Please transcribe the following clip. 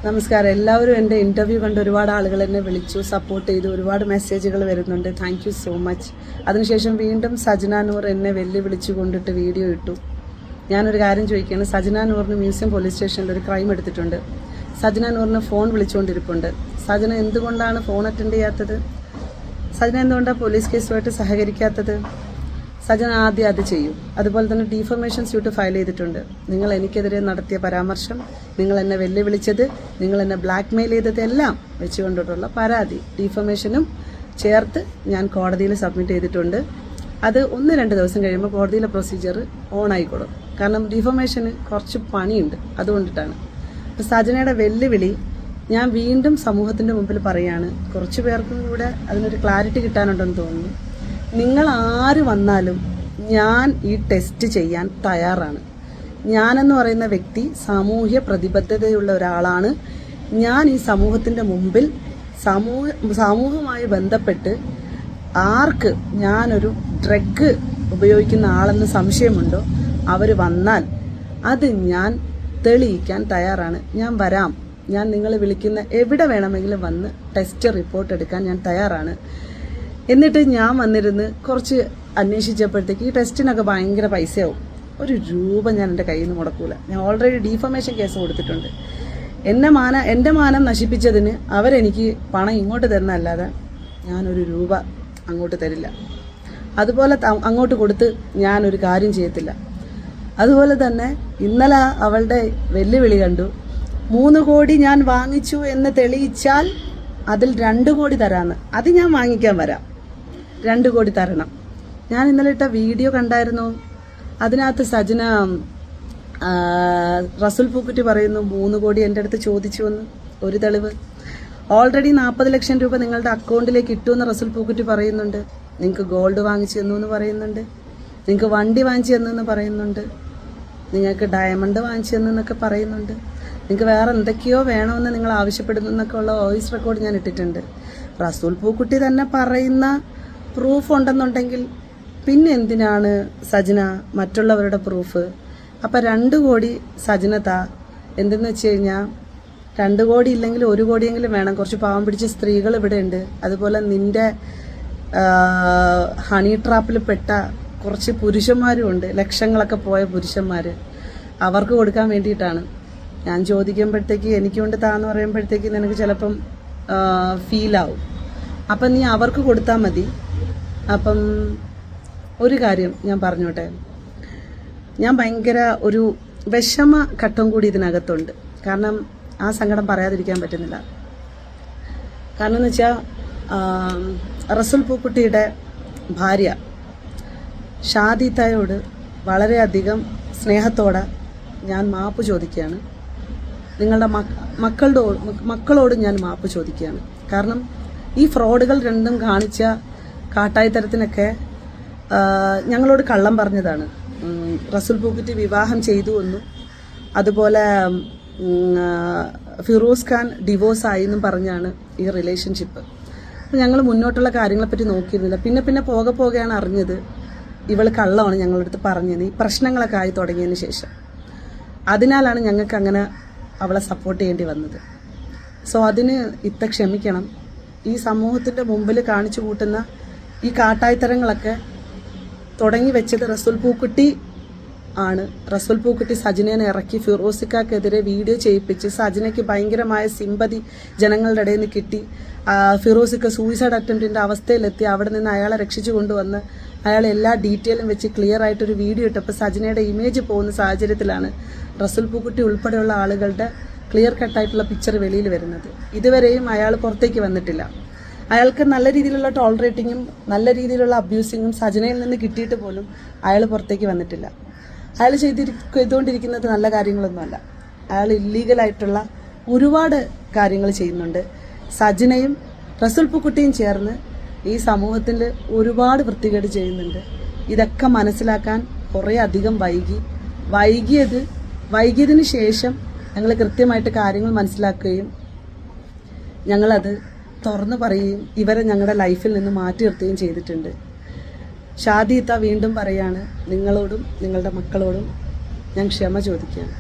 നമസ്കാരം. എല്ലാവരും എൻ്റെ ഇൻ്റർവ്യൂ കണ്ട് ഒരുപാട് ആളുകൾ എന്നെ വിളിച്ചു, സപ്പോർട്ട് ചെയ്തു, ഒരുപാട് മെസ്സേജുകൾ വരുന്നുണ്ട്. Thank you so much. അതിനുശേഷം വീണ്ടും സജന നൂർ എന്നെ വെല്ലുവിളിച്ചു കൊണ്ടിട്ട് വീഡിയോ ഇട്ടു. ഞാനൊരു കാര്യം ചോദിക്കുകയാണ്. സജന നൂറിന് മ്യൂസിയം പോലീസ് സ്റ്റേഷനിൽ ഒരു ക്രൈം എടുത്തിട്ടുണ്ട്. സജന നൂറിന് ഫോൺ വിളിച്ചുകൊണ്ടിരിപ്പുണ്ട്. സജന എന്തുകൊണ്ടാണ് ഫോൺ അറ്റൻഡ് ചെയ്യാത്തത്? സജന എന്തുകൊണ്ടാണ് പോലീസ് കേസുമായിട്ട് സഹകരിക്കാത്തത്? സജന ആദ്യം അത് ചെയ്യും. അതുപോലെ തന്നെ ഡീഫമേഷൻ സ്യൂട്ട് ഫയൽ ചെയ്തിട്ടുണ്ട്. നിങ്ങൾ എനിക്കെതിരെ നടത്തിയ പരാമർശം, നിങ്ങൾ എന്നെ വെല്ലുവിളിച്ചത്, നിങ്ങൾ എന്നെ ബ്ലാക്ക്മെയിൽ ചെയ്തത് എല്ലാം വെച്ചുകൊണ്ടിട്ടുള്ള പരാതി ഡീഫമേഷനും ചേർത്ത് ഞാൻ കോടതിയിൽ സബ്മിറ്റ് ചെയ്തിട്ടുണ്ട്. അത് 1-2 ദിവസം കഴിയുമ്പോൾ കോടതിയിലെ പ്രൊസീജിയർ ഓൺ ആയിക്കോളും. കാരണം ഡീഫമേഷന് കുറച്ച് പണിയുണ്ട്, അതുകൊണ്ടിട്ടാണ്. അപ്പോൾ സജനയുടെ വെല്ലുവിളി ഞാൻ വീണ്ടും സമൂഹത്തിൻ്റെ മുമ്പിൽ പറയാണ്. കുറച്ച് പേർക്കും കൂടെ അതിനൊരു ക്ലാരിറ്റി കിട്ടാനുണ്ടെന്ന് തോന്നുന്നു. നിങ്ങൾ ആര് വന്നാലും ഞാൻ ഈ ടെസ്റ്റ് ചെയ്യാൻ തയ്യാറാണ്. ഞാനെന്ന് പറയുന്ന വ്യക്തി സാമൂഹ്യ പ്രതിബദ്ധതയുള്ള ഒരാളാണ്. ഞാൻ ഈ സമൂഹത്തിൻ്റെ മുമ്പിൽ സമൂഹവുമായി ബന്ധപ്പെട്ട് ആർക്ക് ഞാനൊരു ഡ്രഗ് ഉപയോഗിക്കുന്ന ആളെന്ന് സംശയമുണ്ടോ അവർ വന്നാൽ അത് ഞാൻ തെളിയിക്കാൻ തയ്യാറാണ്. ഞാൻ വരാം. ഞാൻ നിങ്ങൾ വിളിക്കുന്ന എവിടെ വേണമെങ്കിലും വന്ന് ടെസ്റ്റ് റിപ്പോർട്ട് എടുക്കാൻ ഞാൻ തയ്യാറാണ്. എന്നിട്ട് ഞാൻ വന്നിരുന്ന് കുറച്ച് അന്വേഷിച്ചപ്പോഴത്തേക്ക് ഈ ടെസ്റ്റിനൊക്കെ ഭയങ്കര പൈസയാവും. ₹1 ഞാൻ എൻ്റെ കയ്യിൽ നിന്ന് മുടക്കൂല. ഞാൻ ഓൾറെഡി ഡീഫമേഷൻ കേസ് കൊടുത്തിട്ടുണ്ട്. എൻ്റെ മാനം നശിപ്പിച്ചതിന് അവരെനിക്ക് പണം ഇങ്ങോട്ട് തരുന്നതല്ലാതെ ഞാനൊരു രൂപ അങ്ങോട്ട് തരില്ല. അതുപോലെ അങ്ങോട്ട് കൊടുത്ത് ഞാനൊരു കാര്യം ചെയ്യത്തില്ല. അതുപോലെ തന്നെ ഇന്നലെ അവളുടെ വെല്ലുവിളി കണ്ടു. 3 കോടി ഞാൻ വാങ്ങിച്ചു എന്ന് തെളിയിച്ചാൽ അതിൽ 2 കോടി തരാമെന്ന്. അത് ഞാൻ വാങ്ങിക്കാൻ വരാം. 2 കോടി തരണം. ഞാൻ ഇന്നലെ ഇട്ട വീഡിയോ കണ്ടായിരുന്നു. അതിനകത്ത് സജന റസുൽ പൂക്കുറ്റി പറയുന്നു 3 കോടി എൻ്റെ അടുത്ത് ചോദിച്ചു എന്ന്. ഒരു തെളിവ്. ഓൾറെഡി 40 ലക്ഷം രൂപ നിങ്ങളുടെ അക്കൗണ്ടിലേക്ക് ഇട്ടുവെന്ന് റസുൽ പൂക്കുറ്റി പറയുന്നുണ്ട്. നിങ്ങൾക്ക് ഗോൾഡ് വാങ്ങിച്ചു തന്നു എന്ന് പറയുന്നുണ്ട്. നിങ്ങൾക്ക് വണ്ടി വാങ്ങിച്ചു തന്നെന്ന് പറയുന്നുണ്ട്. നിങ്ങൾക്ക് ഡയമണ്ട് വാങ്ങിച്ചു തന്നെന്നൊക്കെ പറയുന്നുണ്ട്. നിങ്ങൾക്ക് വേറെ എന്തൊക്കെയോ വേണമെന്ന് നിങ്ങൾ ആവശ്യപ്പെടുന്നു എന്നൊക്കെ ഉള്ള വോയിസ് റെക്കോർഡ് ഞാൻ ഇട്ടിട്ടുണ്ട്. റസൂൽ പൂക്കുട്ടി തന്നെ പറയുന്ന പ്രൂഫ് ഉണ്ടെന്നുണ്ടെങ്കിൽ പിന്നെ എന്തിനാണ് സജന മറ്റുള്ളവരുടെ പ്രൂഫ്? അപ്പം 2 കോടി സജന താ. എന്തെന്ന് വെച്ച് കഴിഞ്ഞാൽ 2 കോടി ഇല്ലെങ്കിൽ 1 കോടിയെങ്കിലും വേണം. കുറച്ച് പാവം പിടിച്ച സ്ത്രീകൾ ഇവിടെ ഉണ്ട്. അതുപോലെ നിന്റെ ഹണി ട്രാപ്പിൽ പെട്ട കുറച്ച് പുരുഷന്മാരും ഉണ്ട്. ലക്ഷങ്ങളൊക്കെ പോയ പുരുഷന്മാർ. അവർക്ക് കൊടുക്കാൻ വേണ്ടിയിട്ടാണ് ഞാൻ ചോദിക്കുമ്പോഴത്തേക്ക് എനിക്ക് കൊണ്ട് താന്ന് പറയുമ്പോഴത്തേക്ക് നിനക്ക് ചിലപ്പം ഫീലാവും. അപ്പം നീ അവർക്ക് കൊടുത്താൽ മതി. അപ്പം ഒരു കാര്യം ഞാൻ പറഞ്ഞോട്ടെ. ഞാൻ ഭയങ്കര ഒരു വിഷമ ഘട്ടം കൂടി ഇതിനകത്തുണ്ട്. കാരണം ആ സങ്കടം പറയാതിരിക്കാൻ പറ്റുന്നില്ല. കാരണം എന്ന് വെച്ചാൽ റസുൽ പൂക്കുട്ടിയുടെ ഭാര്യ ഷാദിത്തയോട് വളരെയധികം സ്നേഹത്തോടെ ഞാൻ മാപ്പ് ചോദിക്കുകയാണ്. നിങ്ങളുടെ മക്കളോട് ഞാൻ മാപ്പ് ചോദിക്കുകയാണ്. കാരണം ഈ ഫ്രോഡുകൾ രണ്ടും കാണിച്ച കാട്ടായിത്തരത്തിനൊക്കെ ഞങ്ങളോട് കള്ളം പറഞ്ഞതാണ്. റസുൽ പൂക്കുറ്റി വിവാഹം ചെയ്തു എന്നും അതുപോലെ ഫിറോസ് ഖാൻ ഡിവോഴ്സായി എന്നും പറഞ്ഞാണ് ഈ റിലേഷൻഷിപ്പ്. അപ്പം ഞങ്ങൾ മുന്നോട്ടുള്ള കാര്യങ്ങളെപ്പറ്റി നോക്കിയിരുന്നില്ല. പിന്നെ പോകെയാണ് അറിഞ്ഞത് ഇവൾ കള്ളമാണ് ഞങ്ങളുടെ അടുത്ത് പറഞ്ഞത് ഈ പ്രശ്നങ്ങളൊക്കെ ആയി തുടങ്ങിയതിന് ശേഷം. അതിനാലാണ് ഞങ്ങൾക്ക് അങ്ങനെ അവളെ സപ്പോർട്ട് ചെയ്യേണ്ടി വന്നത്. സോ അതിന് ക്ഷമിക്കണം. ഈ സമൂഹത്തിൻ്റെ മുമ്പിൽ കാണിച്ചു കൂട്ടുന്ന ഈ കാട്ടായിത്തരങ്ങളൊക്കെ തുടങ്ങി വെച്ചത് റസുൽ പൂക്കുട്ടി ആണ്. റസുൽ പൂക്കുട്ടി സജനേനെ ഇറക്കി ഫിറോസിക്കെതിരെ വീഡിയോ ചെയ്യിപ്പിച്ച് സജനയ്ക്ക് ഭയങ്കരമായ സിമ്പതി ജനങ്ങളുടെ ഇടയിൽ നിന്ന് കിട്ടി. ഫിറോസിക്ക സൂയിസൈഡ് അറ്റംപ്റ്റിൻ്റെ അവസ്ഥയിലെത്തി. അവിടെ നിന്ന് അയാളെ രക്ഷിച്ചു കൊണ്ടുവന്ന് അയാൾ എല്ലാ ഡീറ്റെയിലും വെച്ച് ക്ലിയർ ആയിട്ടൊരു വീഡിയോ ഇട്ടപ്പോൾ സജനയുടെ ഇമേജ് പോകുന്ന സാഹചര്യത്തിലാണ് റസുൽ പൂക്കുട്ടി ഉൾപ്പെടെയുള്ള ആളുകളുടെ ക്ലിയർ കട്ടായിട്ടുള്ള പിക്ചർ വെളിയിൽ വരുന്നത്. ഇതുവരെയും അയാൾ പുറത്തേക്ക് വന്നിട്ടില്ല. അയാൾക്ക് നല്ല രീതിയിലുള്ള ടോളറേറ്റിങ്ങും നല്ല രീതിയിലുള്ള അബ്യൂസിങ്ങും സജനയിൽ നിന്ന് കിട്ടിയിട്ട് പോലും അയാൾ പുറത്തേക്ക് വന്നിട്ടില്ല. അയാൾ ചെയ്തുകൊണ്ടിരിക്കുന്നത് നല്ല കാര്യങ്ങളൊന്നുമല്ല. അയാൾ ഇല്ലീഗലായിട്ടുള്ള ഒരുപാട് കാര്യങ്ങൾ ചെയ്യുന്നുണ്ട്. സജനയും റസുൽ പൂക്കുട്ടിയും ചേർന്ന് ഈ സമൂഹത്തിൽ ഒരുപാട് വൃത്തികേട് ചെയ്യുന്നുണ്ട്. ഇതൊക്കെ മനസ്സിലാക്കാൻ കുറേ അധികം വൈകിയതിന് ശേഷം ഞങ്ങൾ കൃത്യമായിട്ട് കാര്യങ്ങൾ മനസ്സിലാക്കുകയും ഞങ്ങളത് തുറന്നു പറയുകയും ഇവരെ ഞങ്ങളുടെ ലൈഫിൽ നിന്ന് മാറ്റി നിർത്തുകയും ചെയ്തിട്ടുണ്ട്. ഷാദിത്ത വീണ്ടും പറയാണ്, നിങ്ങളോടും നിങ്ങളുടെ മക്കളോടും ഞാൻ ക്ഷമ ചോദിക്കുകയാണ്.